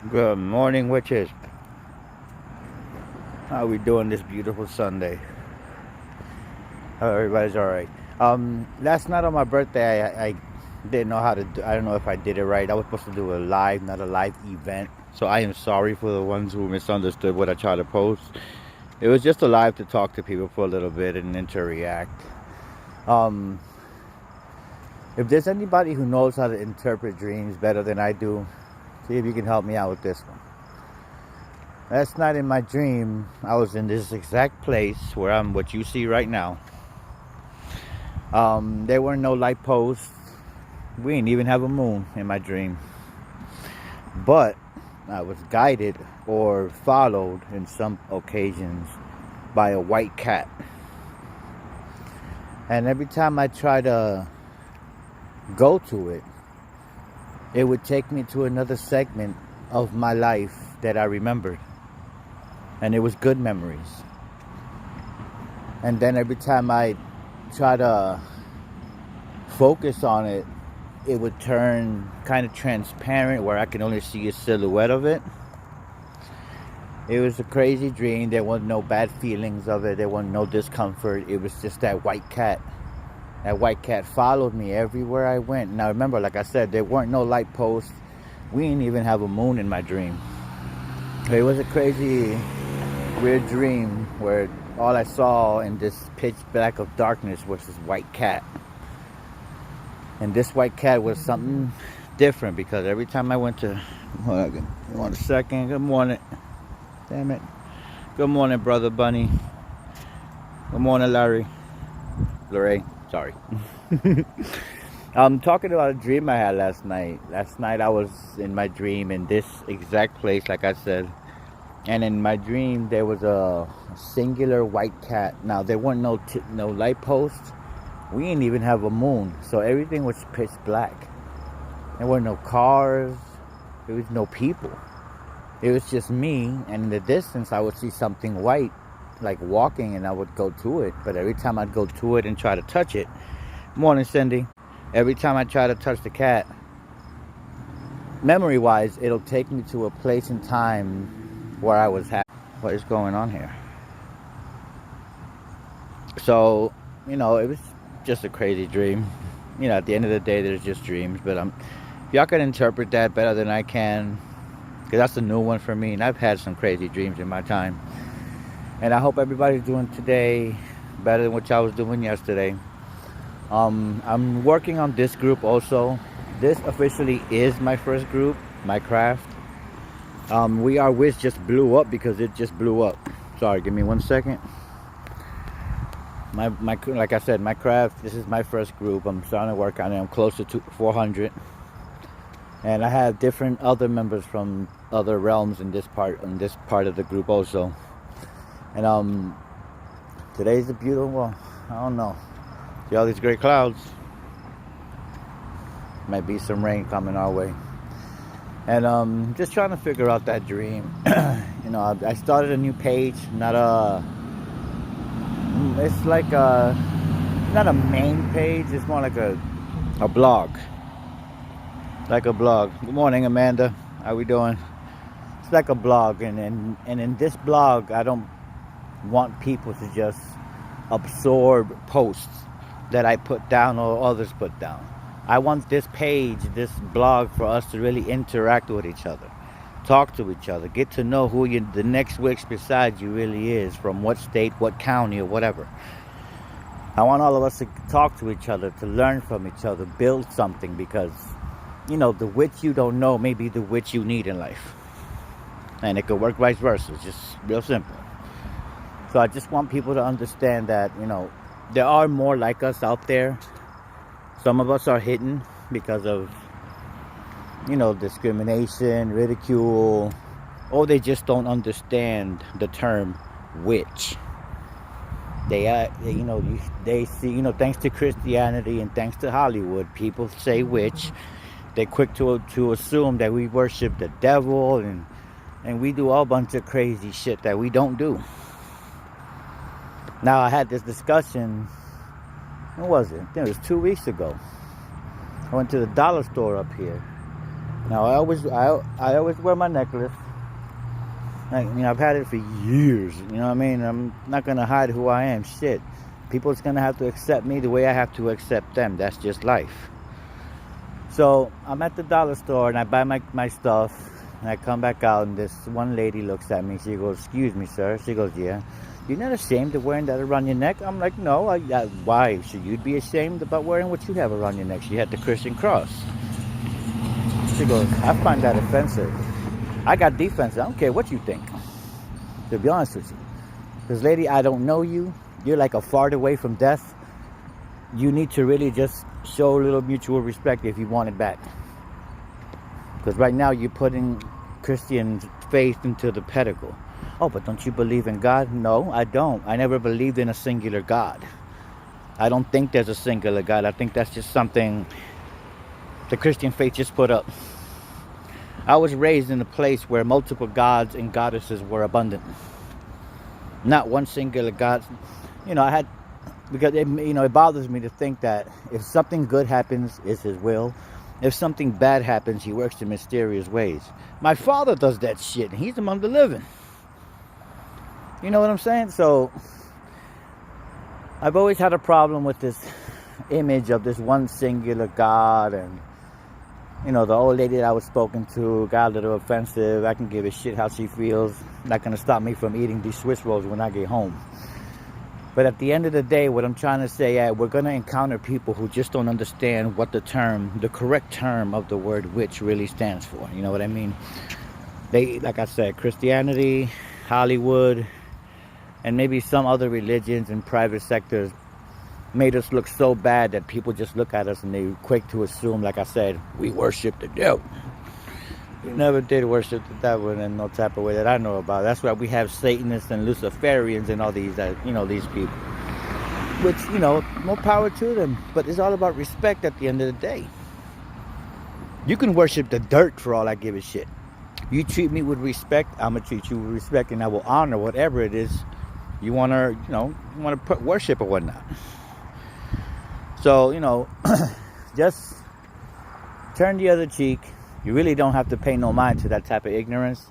Good morning, witches. How we doing this beautiful Sunday? Hope everybody's all right. Last night on my birthday, I didn't know how to do. I don't know if I did it right. I was supposed to do a live, not a live event. So I am sorry for the ones who misunderstood what I tried to post. It was just a live to talk to people for a little bit and then to react. Um, if there's anybody who knows how to interpret dreams better than I do, see if you can help me out with this one. Last night in my dream, I was in this exact place where I'm, what you see right now. There were no light posts. We didn't even have a moon in my dream. But I was guided or followed in some occasions by a white cat. And every time I try to go to it, it would take me to another segment of my life that I remembered. And it was good memories. And then every time I try to focus on it, it would turn kind of transparent where I can only see a silhouette of it. It was a crazy dream. There was no bad feelings of it. There was no discomfort. It was just that white cat. That white cat followed me everywhere I went. Now remember, like I said, there weren't no light posts. We didn't even have a moon in my dream. It was a crazy, weird dream where all I saw in this pitch black of darkness was this white cat. And this white cat was something different because every time I went to, one second, good morning, damn it, good morning, brother Bunny, good morning, Larry, sorry. I'm talking about a dream I had last night. Last night I was in my dream in this exact place, like I said. And in my dream there was a singular white cat. Now there weren't no light posts. We didn't even have a moon, so everything was pitch black. There were no cars. There was no people. It was just me, and in the distance I would see something white, like walking, and I would go to it. But every time I'd go to it and try to touch it, morning Cindy, every time I try to touch the cat, memory-wise, it'll take me to a place in time where I was happy. What is going on here? So, it was just a crazy dream. At the end of the day, there's just dreams. But y'all can interpret that better than I can, because that's a new one for me, and I've had some crazy dreams in my time. And I hope everybody's doing today better than what y'all was doing yesterday. I'm working on this group also. This officially is my first group, my craft. We Are Wish just blew up because it just blew up. Sorry, give me 1 second. My like I said, my craft, this is my first group. I'm starting to work on it. I'm close to 400. And I have different other members from other realms in this part of the group also. And today's a beautiful, well, I don't know. See all these great clouds. Might be some rain coming our way. And just trying to figure out that dream. I started a new page, it's like not a main page, it's more like a blog. Like a blog. Good morning, Amanda. How we doing? It's like a blog, and in this blog, I don't want people to just absorb posts that I put down or others put down. I want this page, this blog, for us to really interact with each other, talk to each other, get to know who the next witch beside you really is, from what state, what county, or whatever. I want all of us to talk to each other, to learn from each other, build something, because the witch you don't know may be the witch you need in life. And it could work vice versa. It's just real simple. So I just want people to understand that, there are more like us out there. Some of us are hidden because of, discrimination, ridicule, or they just don't understand the term witch. They see, thanks to Christianity and thanks to Hollywood, people say witch. They're quick to assume that we worship the devil and we do all bunch of crazy shit that we don't do. Now, I had this discussion, when was it? I think it was 2 weeks ago. I went to the dollar store up here. Now I always wear my necklace. Like, I've had it for years. You know what I mean? I'm not gonna hide who I am. Shit, people's gonna have to accept me the way I have to accept them. That's just life. So I'm at the dollar store and I buy my stuff and I come back out and this one lady looks at me. She goes, "Excuse me, sir." She goes, "Yeah. You're not ashamed of wearing that around your neck?" I'm like, "No. Why should you be ashamed about wearing what you have around your neck?" She had the Christian cross. She goes, "I find that offensive." I got defense. I don't care what you think, to be honest with you. Because, lady, I don't know you. You're like a fart away from death. You need to really just show a little mutual respect if you want it back. Because right now you're putting Christian faith into the pedicle. "Oh, but don't you believe in God?" No, I don't. I never believed in a singular God. I don't think there's a singular God. I think that's just something the Christian faith just put up. I was raised in a place where multiple gods and goddesses were abundant. Not one singular god. Because it bothers me to think that if something good happens, it's his will. If something bad happens, he works in mysterious ways. My father does that shit, and he's among the living. You know what I'm saying? So, I've always had a problem with this image of this one singular God, and the old lady that I was spoken to got a little offensive. I can give a shit how she feels. Not gonna stop me from eating these Swiss rolls when I get home. But at the end of the day, what I'm trying to say, we're gonna encounter people who just don't understand what the correct term of the word witch really stands for. You know what I mean? They, like I said, Christianity, Hollywood, and maybe some other religions and private sectors made us look so bad that people just look at us and they quick to assume, like I said, we worship the devil. We never did worship the devil in no type of way that I know about. That's why we have Satanists and Luciferians and all these these people. Which, more power to them. But it's all about respect at the end of the day. You can worship the dirt for all I give a shit. You treat me with respect, I'm gonna treat you with respect, and I will honor whatever it is you wanna put worship or whatnot. So, just turn the other cheek. You really don't have to pay no mind to that type of ignorance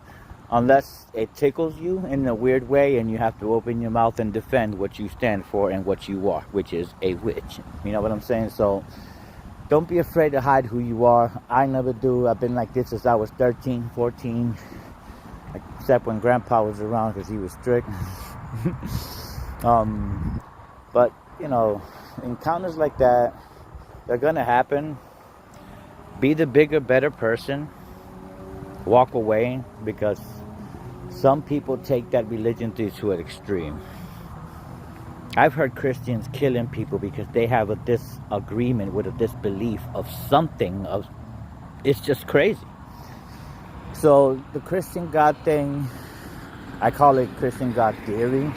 unless it tickles you in a weird way and you have to open your mouth and defend what you stand for and what you are, which is a witch. You know what I'm saying? So, don't be afraid to hide who you are. I never do. I've been like this since I was 13, 14, except when Grandpa was around because he was strict. But, encounters like that, they're gonna happen. Be the bigger, better person. Walk away, because some people take that religion to an extreme. I've heard Christians killing people because they have a disagreement with a disbelief of something. It's just crazy. So the Christian God thing, I call it Christian God theory.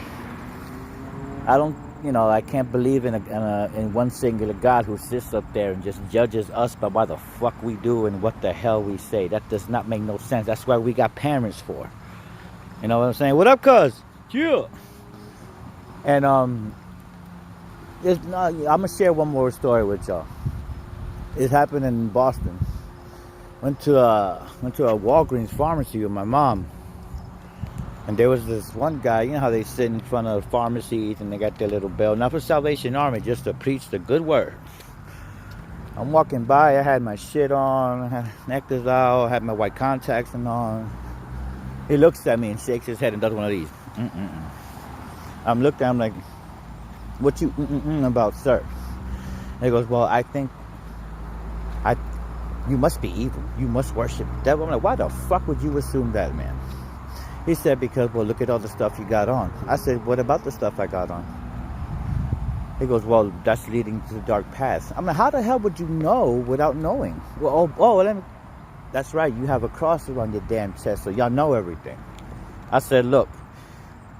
I can't believe in one singular God who sits up there and just judges us by what the fuck we do and what the hell we say. That does not make no sense. That's why we got parents for. You know what I'm saying? What up, cuz? Yeah. And I'm gonna share one more story with y'all. It happened in Boston. Went to a Walgreens pharmacy with my mom. And there was this one guy, you know how they sit in front of pharmacies and they got their little bell, not for Salvation Army, just to preach the good word. I'm walking by, I had my shit on, I had necklace out, I had my white contacts on. He looks at me and shakes his head and does one of these. I'm looking at him like, "What you about, sir?" And he goes, "Well, I think you must be evil. You must worship the devil." I'm like, "Why the fuck would you assume that, man?" He said, "Because, well, look at all the stuff you got on." I said, "What about the stuff I got on?" He goes, "Well, that's leading to the dark path." I'm like, "How the hell would you know without knowing?" Well, that's right. You have a cross around your damn chest, so y'all know everything. I said, "Look,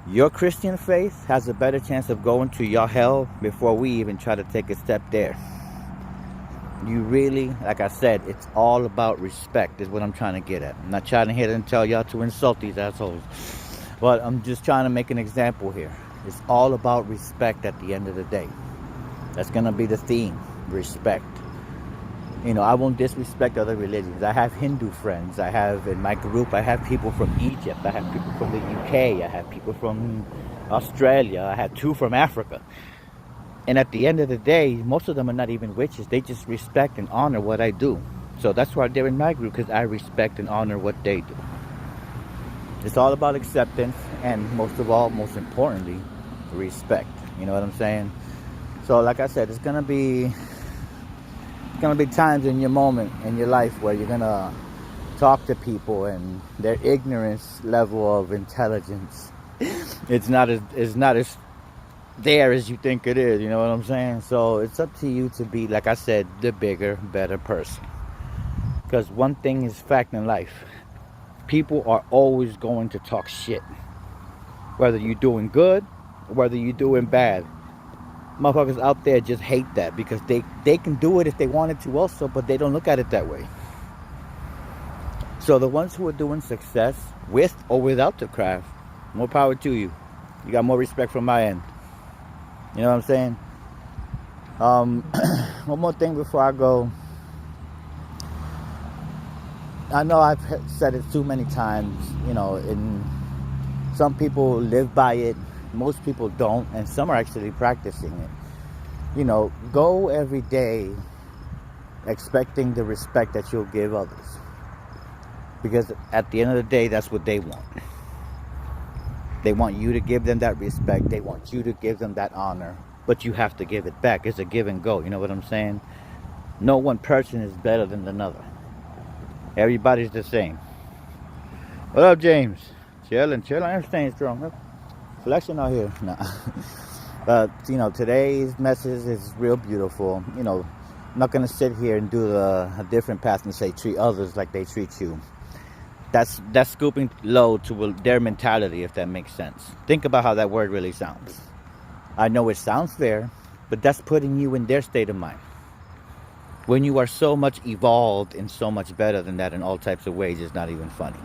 your Christian faith has a better chance of going to your hell before we even try to take a step there. You really, like I said, it's all about respect is what I'm trying to get at. I'm not trying to hit and tell y'all to insult these assholes. But I'm just trying to make an example here. It's all about respect at the end of the day. That's going to be the theme. Respect. You know, I won't disrespect other religions. I have Hindu friends. I have in my group, I have people from Egypt. I have people from the UK. I have people from Australia. I have two from Africa. And at the end of the day, most of them are not even witches. They just respect and honor what I do. So that's why they're in my group, because I respect and honor what they do. It's all about acceptance and most of all, most importantly, respect. You know what I'm saying? So like I said, it's gonna be times in your moment in your life where you're gonna talk to people and their ignorance level of intelligence it's not as there as you think it is. You know what I'm saying? So it's up to you to be, like I said, the bigger, better person. Because one thing is fact in life: people are always going to talk shit, whether you're doing good or whether you're doing bad. Motherfuckers out there just hate that because they can do it if they wanted to also, but they don't look at it that way. So the ones who are doing success with or without the craft, more power to you. You got more respect from my end. You know what I'm saying? One more thing before I go. I know I've said it too many times, you know, and some people live by it, most people don't, and some are actually practicing it. You know, go every day expecting the respect that you'll give others. Because at the end of the day, that's what they want. They want you to give them that respect. They want you to give them that honor. But you have to give it back. It's a give and go. You know what I'm saying? No one person is better than another. Everybody's the same. What up, James? Chilling. I'm staying strong. Flexing out here. Nah. But, you know, today's message is real beautiful. You know, I'm not going to sit here and do a different path and say treat others like they treat you. That's scooping low to their mentality, if that makes sense. Think about how that word really sounds. I know it sounds fair, but that's putting you in their state of mind. When you are so much evolved and so much better than that in all types of ways, it's not even funny.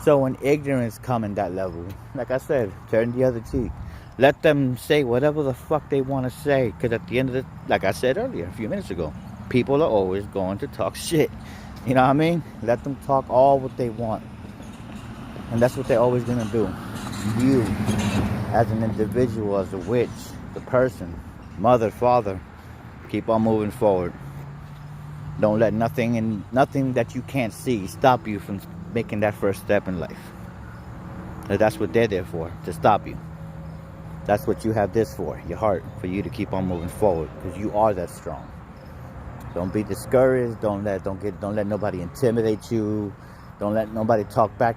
So when ignorance come in that level, like I said, turn the other cheek. Let them say whatever the fuck they want to say, because at the end of the, like I said earlier, a few minutes ago, people are always going to talk shit. You know what I mean? Let them talk all what they want. And that's what they're always going to do. You, as an individual, as a witch, the person, mother, father, keep on moving forward. Don't let nothing that you can't see stop you from making that first step in life. And that's what they're there for, to stop you. That's what you have this for, your heart, for you to keep on moving forward, because you are that strong. Don't be discouraged. Don't let nobody intimidate you. Don't let nobody talk bad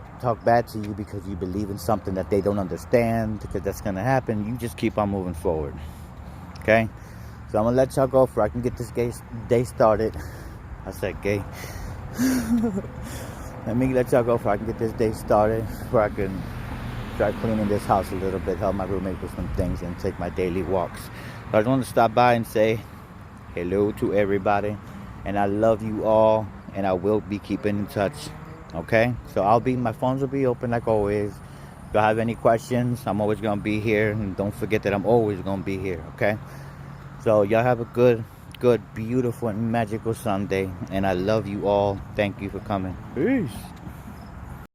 to you because you believe in something that they don't understand, because that's gonna happen. You just keep on moving forward. Okay? So I'm gonna let y'all go before I can get this day started. I said gay. Let me let y'all go before I can get this day started, before I can start cleaning this house a little bit, help my roommate with some things, and take my daily walks. So I just want to stop by and say hello to everybody, and I love you all, and I will be keeping in touch. Okay? So my phones will be open like always. If you have any questions, I'm always gonna be here, and don't forget that I'm always gonna be here. Okay? So y'all have a good, beautiful, and magical Sunday, and I love you all. Thank you for coming. Peace.